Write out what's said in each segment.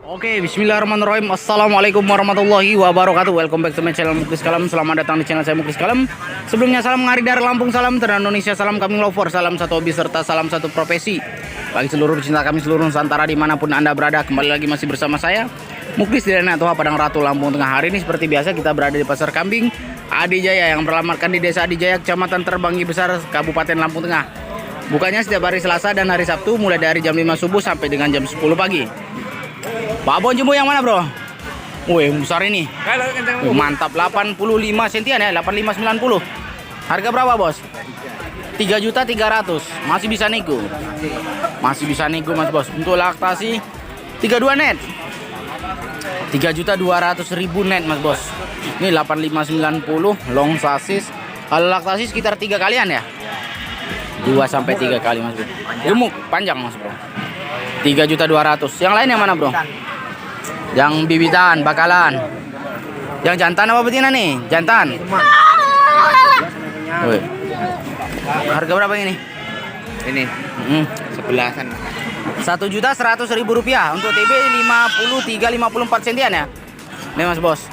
Oke, bismillahirrahmanirrahim. Assalamualaikum warahmatullahi wabarakatuh. Welcome back to my channel Muklis Kalem. Selamat datang di channel saya Muklis Kalem. Sebelumnya salam ngari dari Lampung, salam Terang Indonesia, salam kambing lover, salam satu hobi serta salam satu profesi. Bagi seluruh pecinta kami seluruh Nusantara dimanapun anda berada, kembali lagi masih bersama saya Muklis di Toha Padang Ratu Lampung Tengah. Hari ini seperti biasa kita berada di pasar kambing Adijaya yang beralamatkan di Desa Adijaya, Kecamatan Terbanggi Besar, Kabupaten Lampung Tengah. Bukanya setiap hari Selasa dan hari Sabtu mulai dari jam 5 subuh sampai dengan jam 10 pagi. Pak Bon jumbo yang mana bro? Wih besar ini. Mantap 85 sentian ya, 8590. Harga berapa bos? 3.300.000. Masih bisa nego. Masih bisa nego mas bos. Untuk laktasi 32 net. 3.200.000 net mas bos. Ini 8590 long sasis. Kalau laktasi sekitar 3 kalian ya. 2 sampai 3 kali mas bro. Gemuk panjang mas bro. 3.200.000. Yang lain yang mana bro? Yang bibitan, bakalan. Yang jantan apa betina nih? Jantan. Woi. Harga berapa ini? Ini sebelasan. 1.100.000 rupiah untuk TB 53-54 sentian ya. Nih mas bos.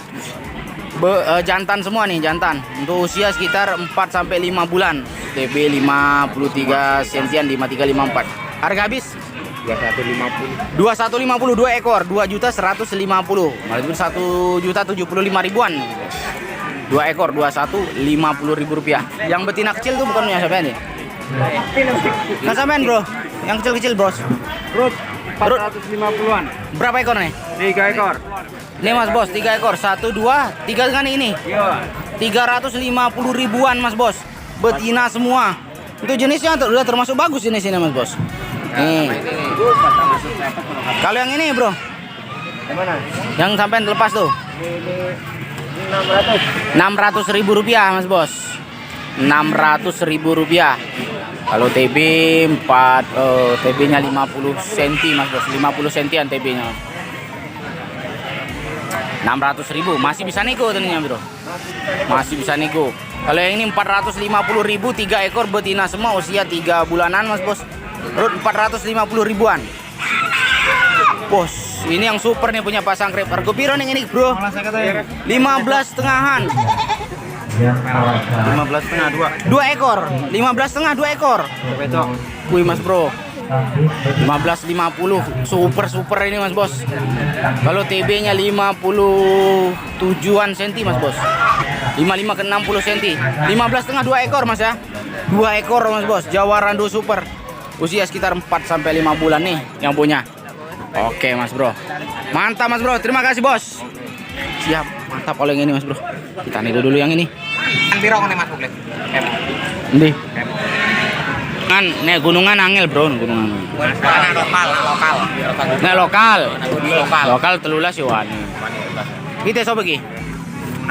Jantan semua nih, jantan. Untuk usia sekitar 4 sampai 5 bulan. TB 53 sentian, 53-54. Harga habis 2150. 2150 2 ekor 2.150.000. Malah itu 1.075.000-an. 2 ekor 21.050.000 rupiah. Yang betina kecil tuh bukan punya sampean nih. Nah sampean bro, yang kecil-kecil bros. Rut 450-an. Berapa ekor nih? 3 ekor. Nih mas bos, 3 ekor. 1, 2, 3 kan ini. Iya. 350.000-an mas bos. Betina semua. Itu jenisnya udah termasuk bagus jenis ini mas bos. Nih. Kalau yang ini bro, Yang mana? yang sampai lepas tuh Ini 600.000 rupiah mas bos. 600.000 rupiah. Kalau TB 4 TB nya 50 cm mas bos. 50 sentian TB nya 600.000. Masih bisa nego tentunya bro. Masih bisa nego. Kalau yang ini 450.000 3 ekor betina semua usia 3 bulanan mas bos. Rut 450.000-an. Bos, ini yang super nih punya pasang krep. Harga piro nih ini, bro? 15 setengahan. 15 setengah 2 ekor. 15 setengah 2 ekor. Wih, Mas Bro. 15.50. Super ini Mas Bos. Kalau TB-nya 57-an senti Mas Bos. 55 ke 60 senti. 15 setengah 2 ekor Mas ya. 2 ekor Mas Bos. Jawa Rando super. Usia sekitar 4 sampai 5 bulan nih yang punya. Oke Mas Bro. Mantap Mas Bro. Terima kasih Bos. Siap. Mantap kalau yang ini Mas Bro. Kita nego dulu yang ini. Piro nih Mas Muklis? Ndi. Kan nek gunungan angel Bro, gunungan. Lokal. Nek lokal. Lokal 13 yo wani. Kita sopo iki?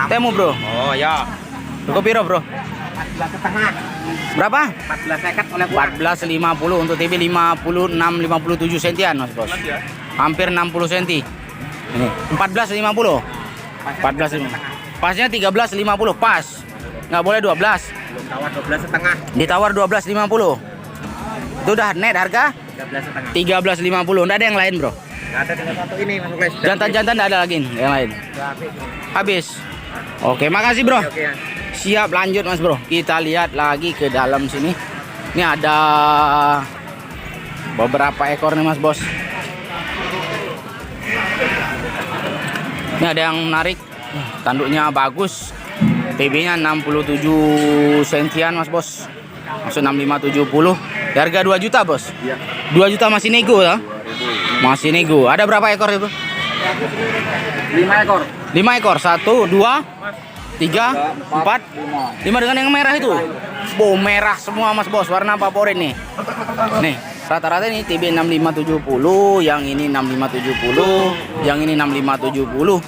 Temu Bro. Oh ya. Cukup piro Bro? 14 setengah. Berapa? 14 sekat oleh 14.50 untuk TB 56-57 sentian Mas Bos. Hampir 60 senti. Ini 14.50. 14.50. Pasnya 13.50 pas. Nggak boleh 12. belum tawar 12 setengah. Ditawar 12.50. Itu udah net harga 13 setengah. 13.50. Nggak ada yang lain, Bro. Nggak ada dengan satu ini Mas Muklis. Jantan-jantan nggak ada lagi yang lain. Habis. Oke, makasih, Bro. Oke ya. Siap, lanjut Mas Bro. Kita lihat lagi ke dalam sini. Ini ada beberapa ekor nih Mas Bos. Ini ada yang menarik. Tanduknya bagus. TB-nya 67 sentian Mas Bos. Maksud 6570. Harga 2 juta Bos. Iya. 2 juta masih nego ya? Masih nego. Ada berapa ekor itu? 5 ekor. 5 ekor. 1, 2, 3, 4, 5 dengan yang merah itu. Wow, merah semua Mas Bos, warna favorit nih. Nih, rata-rata ini TB 6570, yang ini 6570, yang ini 6570.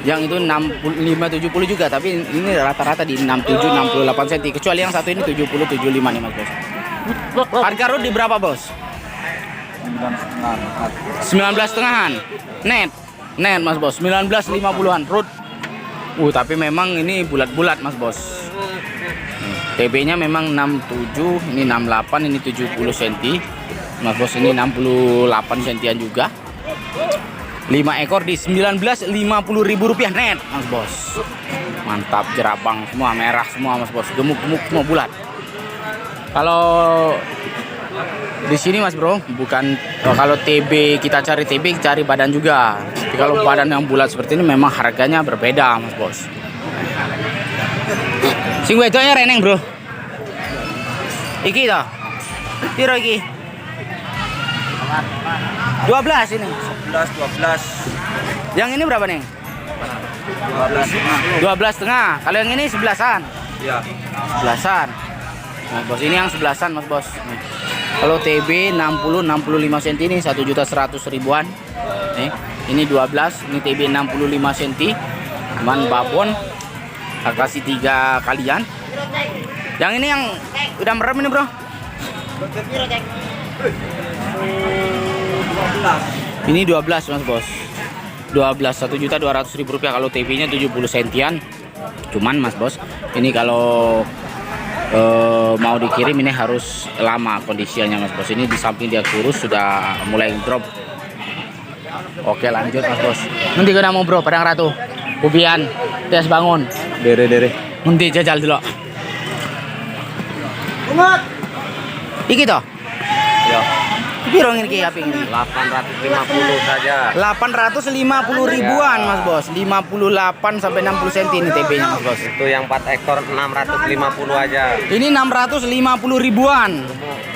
Yang itu 6570 juga, tapi ini rata-rata di 67-68 cm. Kecuali yang satu ini 70-75 nih Mas Bos. Harga rut di berapa Bos? 19 setengahan. Net Mas Bos, 19.50-an rut. Tapi memang ini bulat-bulat Mas Bos. TB-nya memang 67, ini 68, ini 70 cm. Mas Bos ini 68 sentian juga. 5 ekor di 19.50.000 rupiah net mas bos. Mantap, jerabang semua, merah semua mas bos, gemuk-gemuk semua bulat. Kalau di sini mas bro, bukan kalau TB kita cari TB cari badan juga. Tapi kalau badan yang bulat seperti ini memang harganya berbeda mas bos. Sing wedoknya reneng bro. Iki toh. Piro iki? 12 ini. 12. Yang ini berapa nih? 12. 12,5. Kalau yang ini 11-an. Iya. 11-an. Nah, bos ini yang 11-an mas bos. Nih. Kalau TB 60-65 cm ini 1.100.000-an. Nih, ini 12, ini TB 65 cm. Cuman babon kasih 3 kalian. Yang ini yang udah merem ini bro. Ini 12 mas bos. 12 1.200.000 rupiah. Kalau TB nya 70 sentian. Cuman mas bos, ini kalau mau dikirim ini harus lama kondisinya mas bos. Ini di samping dia kurus sudah mulai drop. Oke lanjut mas bos. Nanti kena mau bro Padang Ratu Kubian Tes bangun Dere. nanti jajal dulu. Iki toh. Ya. Piro ngene iki api ini? 850 saja. 850.000-an mas bos. 58 sampai 60 cm ini TB-nya mas bos. Itu yang 4 ekor 650 aja. Ini 650.000-an.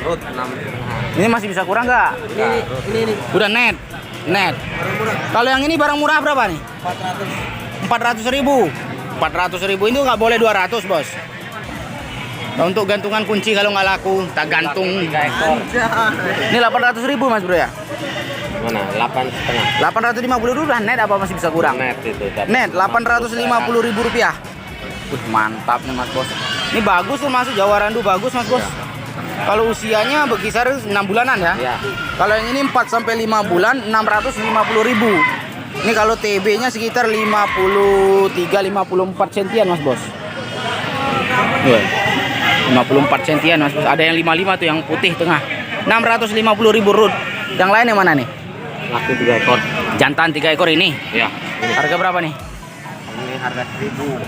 Rut 6. Ini masih bisa kurang nggak? Ini. Udah net. Kalau yang ini barang murah berapa nih? 400.000. 400.000 itu nggak boleh 200 bos. Nah, untuk gantungan kunci kalau nggak laku tak gantung. 3 ekor. Ini 800.000 mas bro ya? Mana? 8,5. 850 dulu net apa masih bisa kurang? Net itu. Net 850.000 rupiah. Mantap nih mas bos. Ini bagus tuh masuk Jawa Randu bagus mas bos. Kalau usianya berkisar 6 bulanan ya. Ya. Kalau yang ini 4 sampai 5 bulan 650.000. Ini kalau TB-nya sekitar 53-54 sentian mas bos. Tuh, 54 sentian mas bos. Ada yang 55 tuh yang putih tengah. 650.000 rut. Yang lain yang mana nih? Laku 3 ekor. Jantan 3 ekor ini. Ya. Harga berapa nih? Ini harga 1.000.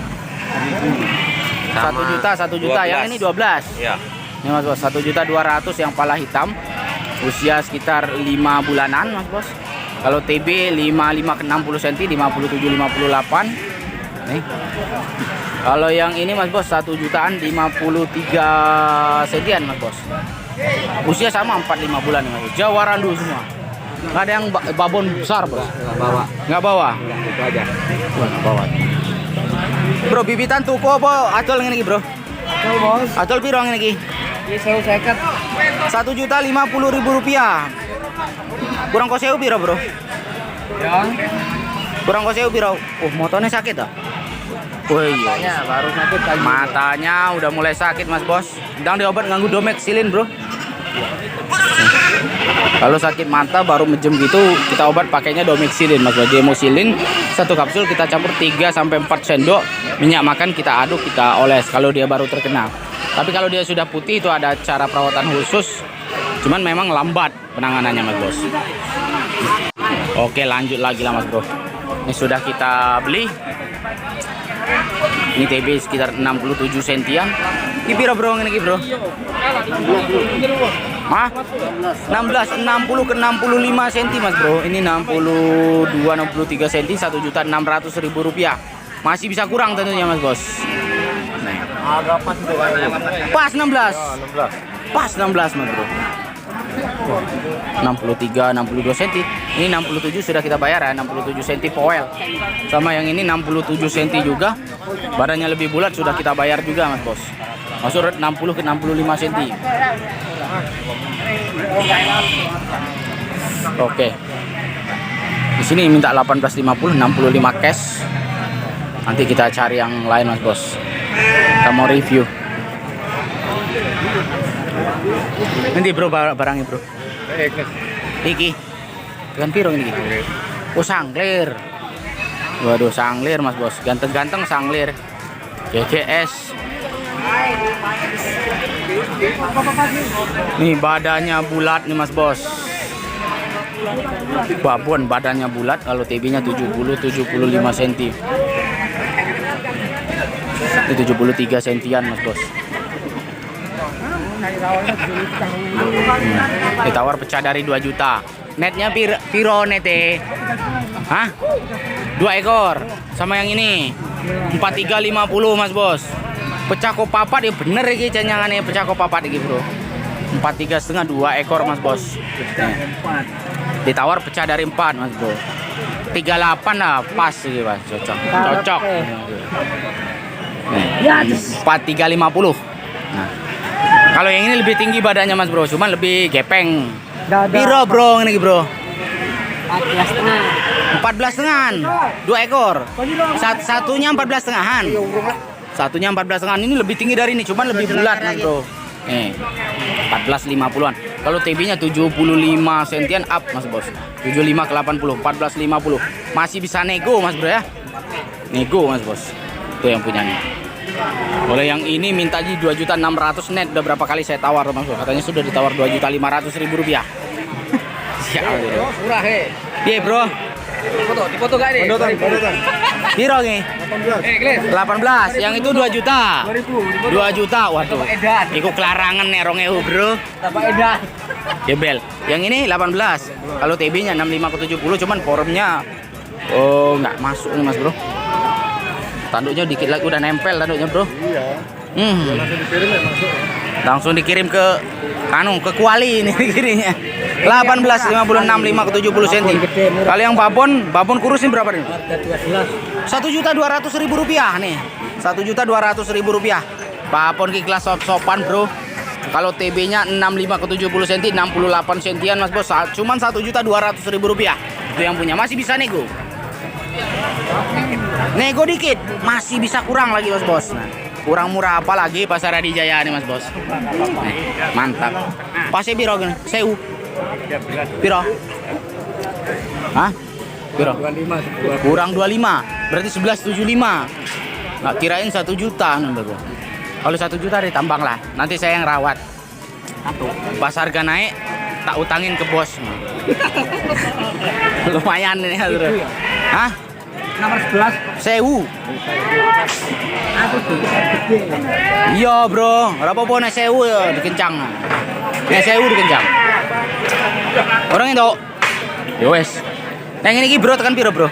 1 juta. Yang ini 12. Ya. Ini mas bos, 1.200.000 yang pala hitam. Usia sekitar 5 bulanan mas bos. Kalau TB 55 ke 60 cm 57 58. Nih. Kalau yang ini mas bos 1 jutaan 53 sentian mas bos. Usia sama 4-5 bulan mas bos. Jawa Randu semua. Nggak ada yang babon besar bos. Nggak bawa. Itu aja. Nggak bawa. Bro bibitan tuku apa acol ngene iki bro? Acol bos. Acol piro ngene iki? Ini 1.50. 1.050.000 rupiah. Kurang koseu piro bro? Ya. Kurang koseu piro? Motornya sakit ah? Oh iya. Baru sakit lagi. Matanya udah mulai sakit mas bos. Sedang diobat nganggu domexilin bro. Kalau sakit mata baru mejem gitu kita obat pakainya domexilin mas bos. Demoxilin 1 kapsul kita campur 3 sampai 4 sendok minyak makan kita aduk kita oles kalau dia baru terkena. Tapi kalau dia sudah putih itu ada cara perawatan khusus. Cuman memang lambat penanganannya mas bos. Oke lanjut lagi lah mas bro. Ini sudah kita beli. Ini TB sekitar 67 sentian. Ini piro bro ini bro? Mah? 16 60 ke 65 cm mas bro. Ini 62 63 cm 1.600.000 rupiah. Masih bisa kurang tentunya mas bos. Nah. Agak pas itu kayaknya. Pas 16. Ya, 16. Pas 16 mas bro. 63 62 cm. Ini 67 sudah kita bayar ya, 67 cm foil. Sama yang ini 67 cm juga. Badannya lebih bulat sudah kita bayar juga mas bos. Masuk 60 ke 65 cm. Oke. Di sini minta 1850 65 cash. Nanti kita cari yang lain mas bos. Kita mau review. Nanti bro barangnya bro. Iki. Dengan piro ini? Oh sanglir. Waduh sanglir mas bos. Ganteng-ganteng sanglir. GGS. Nih badannya bulat nih mas bos. Babon badannya bulat, kalau TB-nya 75 cm. Itu 73 sentian Mas Bos. Ditawar pecah dari 2 juta. Netnya piro nete? Hah? 2 ekor. Sama yang ini 4350 Mas Bos. Pecah kok papat ya bener iki cenyangannya pecah kok papat iki, Bro. 43,5 2 ekor Mas Bos. Ditawar pecah dari 4 Mas Bro. 38 lah pas iki, Mas. Cocok. Nih, 4350. Nah. Kalau yang ini lebih tinggi badannya Mas Bro, cuman lebih gepeng. Piro Bro ini Bro? 14,5. 2 ekor. Satunya 14,5-an. Satunya 14,5. Ini lebih tinggi dari ini, cuman lebih bulat Mas Bro. Nih. 14,50-an. Kalau TB-nya 75 sentian up Mas Bos. 75 ke 80, 14,50. Masih bisa nego Mas Bro ya. Nego Mas Bos. Itu yang punya nih. Oleh yang ini minta 2.600.000 net. Udah berapa kali saya tawar Mas Bro. Katanya sudah ditawar 2.500.000 rupiah. Siap. Murah he. Iya Bro. Dipoto gak nih? Piro nih? 18. Yang itu 2 juta. 2 juta. Waduh. Iku kelarangan nih 2.000 Bro. Tapak edan. Jebel. Yang ini 18. Kalau TB-nya 65 ke 70, cuman forumnya nggak masuk nih Mas Bro. Tanduknya dikit lagi udah nempel tanduknya Bro. Iya. Langsung dikirim ke ke Kuali ini dikirimnya. 18 56 5 ke 70 cm. Kalau yang babon kurus ini berapa nih? 1.200.000 rupiah nih. 1.200.000 rupiah. Babon ki kelas sopan Bro. Kalau TB-nya 65 ke 70 cm, 68 cm Mas Bos. Cuman 1.200.000 rupiah. Itu yang punya, masih bisa nego. Nego dikit, masih bisa kurang lagi Mas Bos. Nah, kurang murah apa lagi pasar Adijaya nih Mas Bos. Nih, mantap. Pasnya piro gini? Sewu. Piro? Hah? Piro? 25. Kurang 25. Berarti 1175. Nggak kirain 1 juta nih Bro. Kalau 1 juta ditambang lah. Nanti saya yang rawat. Pas harga naik tak utangin ke bos. Lumayan nih Bro. Hah? Nomor 11. Sewu. Iya Bro, berapa nek sewu ya dikencang. Nek sewu dikencang. Orang itu. Ya wes. Yang ini Bro tekan piro Bro?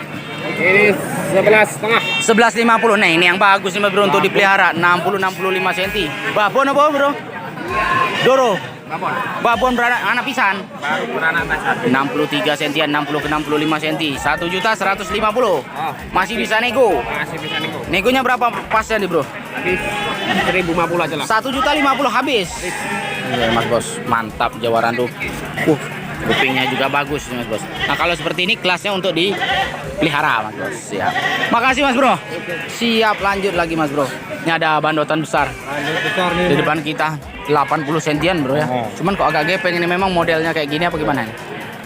Ini 11,5. 11,50. Nah, ini yang bagus nih Bro untuk dipelihara. 60-65 cm. Babon apa Bro? Doro. Babon beranak anak pisan. Baru beranak pisan. 63 cm, 60 ke 65 cm. 1.150.000. Masih bisa nego. Masih bisa nego. Negonya berapa pasnya nih Bro? Habis 1.050 aja lah. 1.050 habis. Iya Mas Bos, mantap jawaran tuh. Kupingnya juga bagus Mas Bos. Nah kalau seperti ini kelasnya untuk dipelihara Mas Bos. Siap. Makasih Mas Bro. Siap, lanjut lagi Mas Bro. Ini ada bandotan besar. Besar nih. Di depan kita 80 sentian Bro ya. Cuman kok agak gepeng ini, memang modelnya kayak gini apa gimana nih?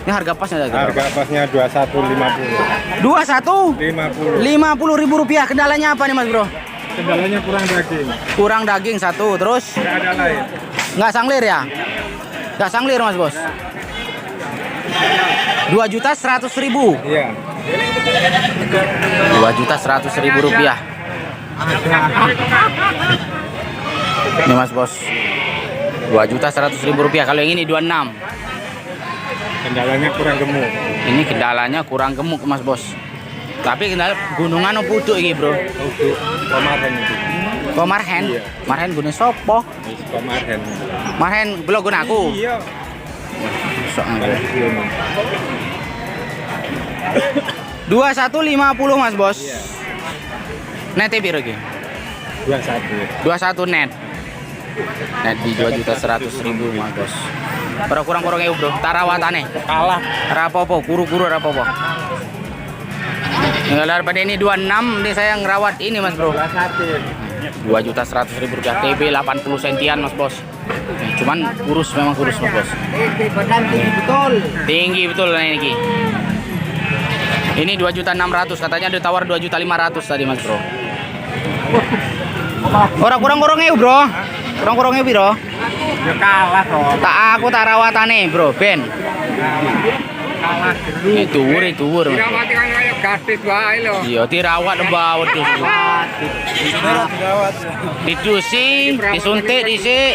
Ini harga pasnya Harga pasnya 21.50. 50.000 rupiah. Kendalanya apa nih Mas Bro? Kendalanya kurang daging. Kurang daging satu, terus Tidak ada lain. nggak sanglir ya? Nggak sanglir Mas Bos. 2.100.000. Iya. 2.100.000 rupiah. Ini Mas Bos. 2.100.000 rupiah. Kalau yang ini 26. Kendalanya kurang gemuk. Ini kendalanya kurang gemuk Mas Bos. Tapi kendala gunungan apa uduk ini Bro? Untuk komarhen itu. Kok marhen? Iya. Marhen gunung sopo? Komarhen. Marhen belum guna aku. Iya. Sok aja. 2150 Mas Bos. Iya. Net piro iki? 21. 21 net. Net di 2.100.000 Mas Bos. Kurang-kurang ya Bro. Tarawatane Kalah. rapopo, kuru-kuru rapopo. Tinggal daripada ini 26, ini saya ngerawat ini Mas Bro. 2.100.000 rupiah. TB 80 sentian Mas Bos. Cuman kurus, memang kurus Mas Bos. Badan tinggi betul. Tinggi betul nah ini. Ini 2.600.000, katanya ditawar 2.500.000 tadi Mas Bro. Orang kurang-kurangnya Bro. Kurang-kurangnya piro? Ya kalah toh. Tak aku tak rawatane Bro, ben. kalah dulu. Itu wur. Dirawat kan kayak gadis wae lho. Iya, dirawat bawah tuh. Dicuci, disuntik dhisik.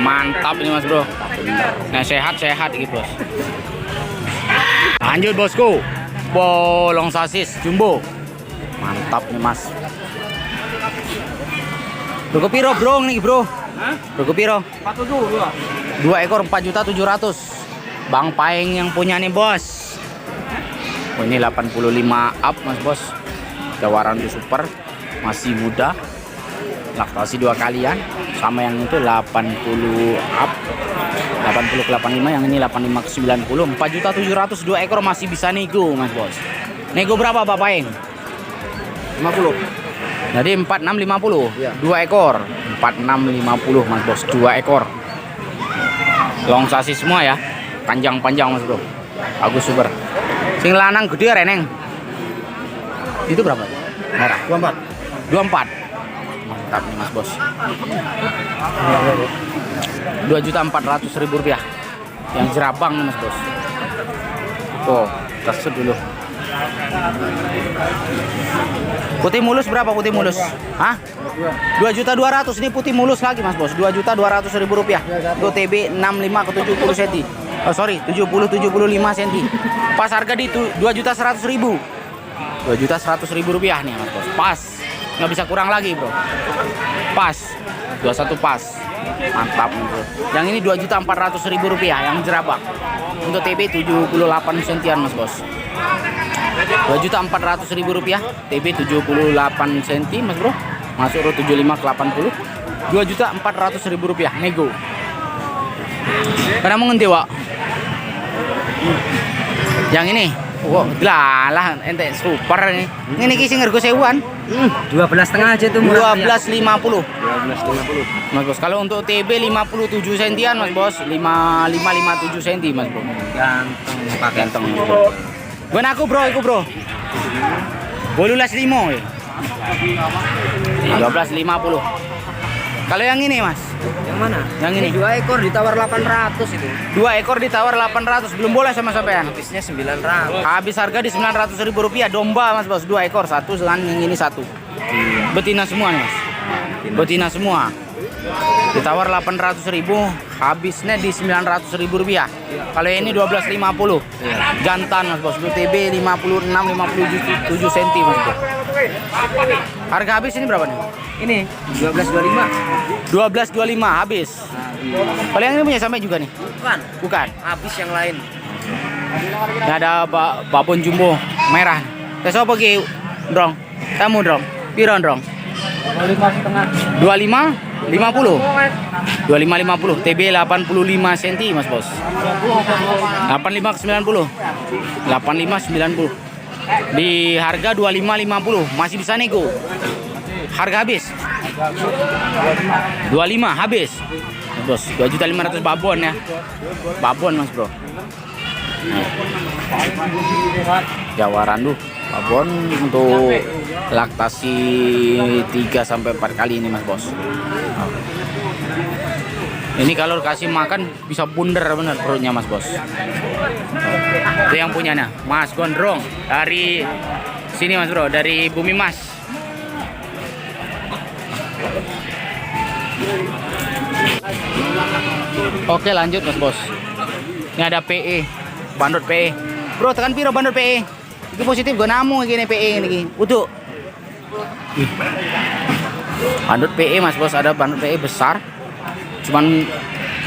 Mantap ini Mas Bro. Nah, sehat gitu, Bos. Lanjut bosku. Bolong sasis jumbo. Mantap nih Mas. Berapa piro bro nih bro? Berapa piro? 2 ekor 4.700.000. Bang Paeng yang punya nih bos. Oh, ini 85 up Mas Bos. Tawaran di super. Masih muda. Laktasi 2 kalian. Sama yang itu 80 up. 80 ke 85, yang ini 85 ke 90. 4.700.000 2 ekor masih bisa nego Mas Bos. Nego berapa Pak Paeng? 50. Jadi 4650 Ya. 2 ekor 4650 Mas Bos, 2 ekor. Long sasis semua ya. Panjang-panjang Mas Bro. Bagus super. Sing lanang gede reneng. Itu berapa? Merah. 24. Mantap nih Mas Bos. 2.400.000 rupiah. Yang jerabang nih Mas Bos. Oh, tersut dulu. Putih mulus berapa putih mulus? Hah? 2.200.000 ini putih mulus lagi Mas Bos. 2.200.000 rupiah. Itu TB 65 ke 70 cm. Oh sorry, 75 cm. Pas harga di 2.100.000. 2.100.000 rupiah nih Mas Bos. Pas. Nggak bisa kurang lagi bro. Pas. 21 pas. Mantap bro. Yang ini 2.400.000 rupiah yang jerabak. Untuk TB 78 cm Mas Bos. 2.400.000 rupiah. TB 78 cm Mas Bro. Masuk ro 75 ke 80. 2.400.000 rupiah nego. Karena mau ngendi Wak? Yang ini. Wow, lah ente super ini. Ini kisih ngergo sewuan. 12,5 aja tuh 12.50. 12,50. Mas Bos, kalau untuk TB 57 sentian Mas Bos, 57 cm Mas Bro. Ganteng. Mas Bro. Bukan aku bro, iku bro. 12.5 ya. 12.50. Kalau yang ini Mas? Yang mana? Yang ini. 2 ekor ditawar 800 itu. 2 ekor ditawar 800, belum boleh sama sampean. Habisnya 900. Habis harga di 900.000 rupiah domba Mas Bos, 2 ekor, satu dengan yang ini satu. Betina semua nih Mas. Betina semua. Ditawar 800.000, habisnya di 900.000 rupiah. Kalau ini 12.50. Jantan Mas Bos, TB 56 57 cm Mas Bos. Harga habis ini berapa nih? Ini 12,25. 12.25 habis. Kalau yang ini punya sampai juga nih? Bukan. Habis yang lain. Ini ada babon jumbo merah. Tes apa ki, Drong? Kamu Drong. Piro Drong? 25 50. 25 50. TB 85 cm Mas Bos. 85 ke 90. 85 90. Di harga 25 50 masih bisa nego. Harga habis. 25 habis. Mas Bos, 2.500.000 babon ya. Babon Mas Bro. Jawaran tuh babon untuk laktasi 3 sampai 4 kali ini Mas Bos. Ini kalau kasih makan bisa bundar bener perutnya Mas Bos. Itu yang punyanya Mas Gondrong dari sini Mas Bro, dari Bumi Mas. Oke lanjut Mas Bos. Ini ada PE, bandot PE. Bro tekan piro bandot PE? Ini positif gue namu gini PE ini. Utuh. Bandot PE Mas Bos, ada bandot PE besar. Cuman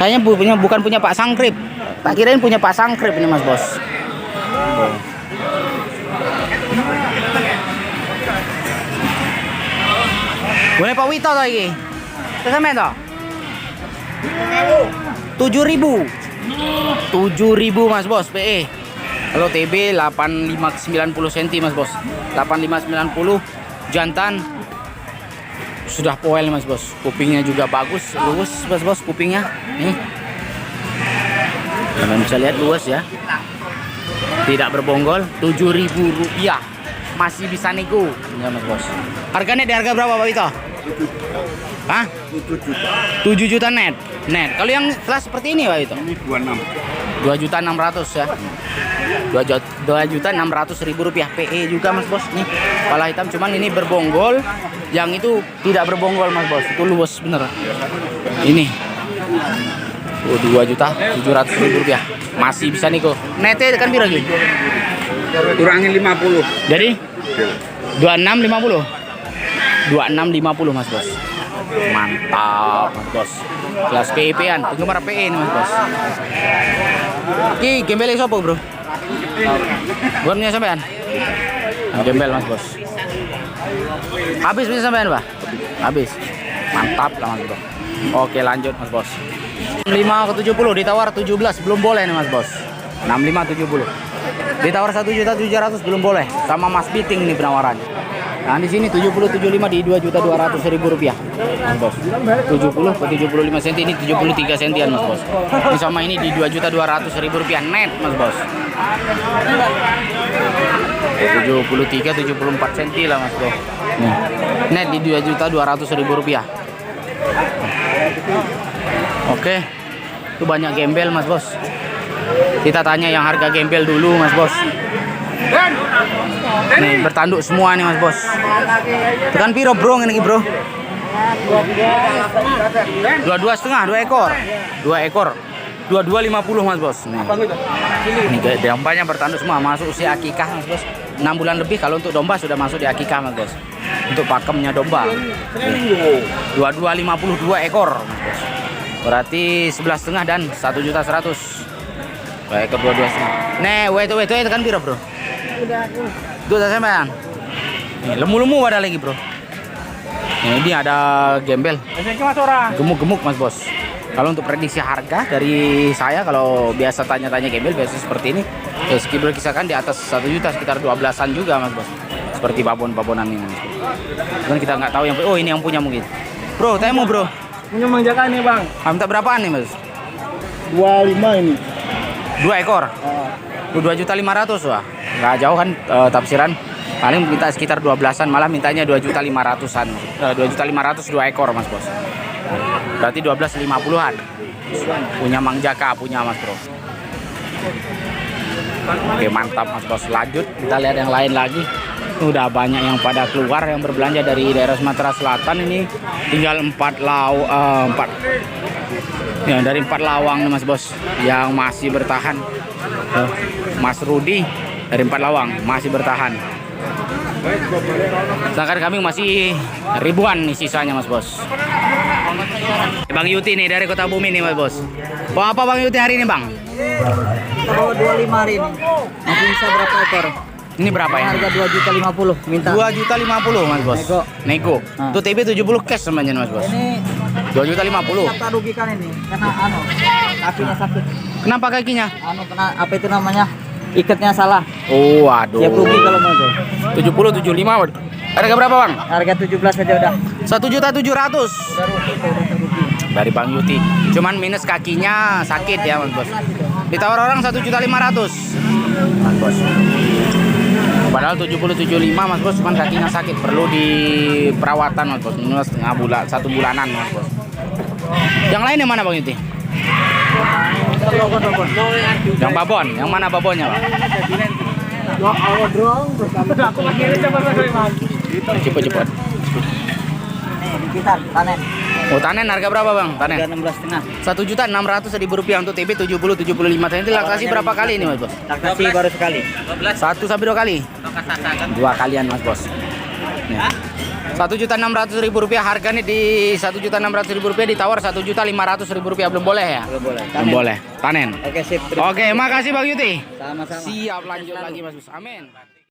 kayaknya bukan punya Pak Sangkrip. Tak kirain punya Pak Sangkrip ini Mas Bos. Boleh Pak Wito toh iki? Sampean toh? 7.000 Mas Bos PE. Kalau TB 85 ke 90 cm Mas Bos. 85 90 jantan. Sudah poel Mas Bos. Kupingnya juga bagus, luwes Mas Bos kupingnya. Nih. Kalian bisa lihat luwes ya. Tidak berbonggol, 7.000 rupiah. Masih bisa nego ya Mas Bos. Harganya di harga berapa Pak Wito? Hah? 7 juta net. Net. Kalau yang kelas seperti ini Pak Wito? Ini 26. 2.600.000 ya. 2.600.000 rupiah. PE juga Mas Bos. Nih kepala hitam, cuman ini berbonggol. Yang itu tidak berbonggol Mas Bos. Itu luwes bener. Ini 2.700.000 rupiah. Masih bisa nih kok. Nete kan pira lagi? Kurangin 50. Jadi 26.50. 26.50 Mas Bos. Mantap Mas Bos. Kelas PE-an, penggemar PE ini Mas Bos. Ki gembel sopo, Bro? Buatnya sampean. Gembel Mas Bos. Habis bisa sampean, Pak? Habis. Mantap lah Mas Bro. Oke, lanjut Mas Bos. 65 ke 70 ditawar 17 belum boleh nih Mas Bos. 65 70. Ditawar 1.700.000 belum boleh. Sama Mas Biting nih penawarannya. Nah di sini 70-75 di 2.200.000 rupiah Mas Bos. 70 ke 75 cm ini 73 sentian Mas Bos. Ini sama ini di 2.200.000 rupiah net Mas Bos. 73-74 cm lah Mas Bos. Nih, net di 2.200.000 rupiah. Oke, itu banyak gembel Mas Bos. Kita tanya yang harga gembel dulu Mas Bos. Nih bertanduk semua nih Mas Bos. Tekan piro bro ini bro? 22,5 2 ekor. 2 ekor. 22.50 Mas Bos. Nih. Ini dombanya bertanduk semua masuk usia akikah Mas Bos. 6 bulan lebih kalau untuk domba sudah masuk di akikah Mas Bos. Untuk pakemnya domba. 22.52 ekor Mas Bos. Berarti 11,5 dan 1.100.000. 2 ekor 22,5. Nih, wait tekan piro bro? Tuh sampean. Nih, lemu-lemu ada lagi, Bro. Ini ada gembel. Gemuk-gemuk, Mas Bos. Kalau untuk prediksi harga dari saya kalau biasa tanya-tanya gembel biasa seperti ini, ya sekitar kisahkan di atas 1 juta sekitar 12-an juga, Mas Bos. Seperti babon-babonan ini, Mas Bos. Cuman kita nggak tahu yang ini yang punya mungkin. Bro, tanya mau, Bro. Punya Mang Jaka nih, Bang. Minta berapaan nih, Mas? 25 ini. 2 ekor. 2.500.000 wah. Nggak jauh kan tafsiran. Paling minta sekitar 12-an, malah mintanya 2.500.000-an. 2.500.000 2 ekor Mas Bos. Berarti 12.50-an. Punya Mang Jaka, punya Mas Bro. Oke, mantap Mas Bos. Lanjut kita lihat yang lain lagi. Udah banyak yang pada keluar yang berbelanja dari daerah Sumatera Selatan ini. Tinggal 4 ya, dari 4 lawang nih Mas Bos yang masih bertahan. Mas Rudi dari 4 lawang masih bertahan. Sedangkan kami masih ribuan nih sisanya Mas Bos. Bang Yuti nih dari Kota Bumi nih Mas Bos. Mau apa Bang Yuti hari ini Bang? Kalau 25 hari ini. Masih bisa berapa ekor? Ini berapa ya? Harga 2.050 minta. 2.050 Mas Bos. Nego. Itu TB 70 cash semuanya Mas Bos. Ini 2.050. kita rugikan ini karena kakinya sakit. Kenapa kakinya? Kena apa itu namanya? Ikatnya salah. Oh, waduh. Siap rugi kalau mau tuh. 75. Harga berapa Bang? Harga 17 saja udah. 1.700.000 Udah rugi. dari Bang Yuti. Cuman minus kakinya sakit ya Mas Bos. Ditawar orang 1.500.000 Mas Bos. Padahal 70-75 Mas Bos, cuman kakinya sakit, perlu di perawatan Mas Bos. Minimal setengah bulan, 1 bulanan Mas Bos. Yang lain yang mana Bang Yuti? Yang babon, yang mana babonnya Bang? Cepet. Kita panen. Oh, tanen harga berapa Bang? Tanen? 16,5. 1.600.000 rupiah untuk TB 70-75. Ini laktasi berapa kali ini Mas Bos? Laktasi baru sekali. 1 sampai 2 kali? 2 kalian Mas Bos. Nih. 1.600.000 rupiah harganya di 1.600.000 rupiah ditawar 1.500.000 rupiah belum boleh ya? Belum boleh. Belum boleh. Tanen. Oke, sip. Oke, makasih Bang Yuti. Sama-sama. Siap lanjut lagi Mas Bos. Amin.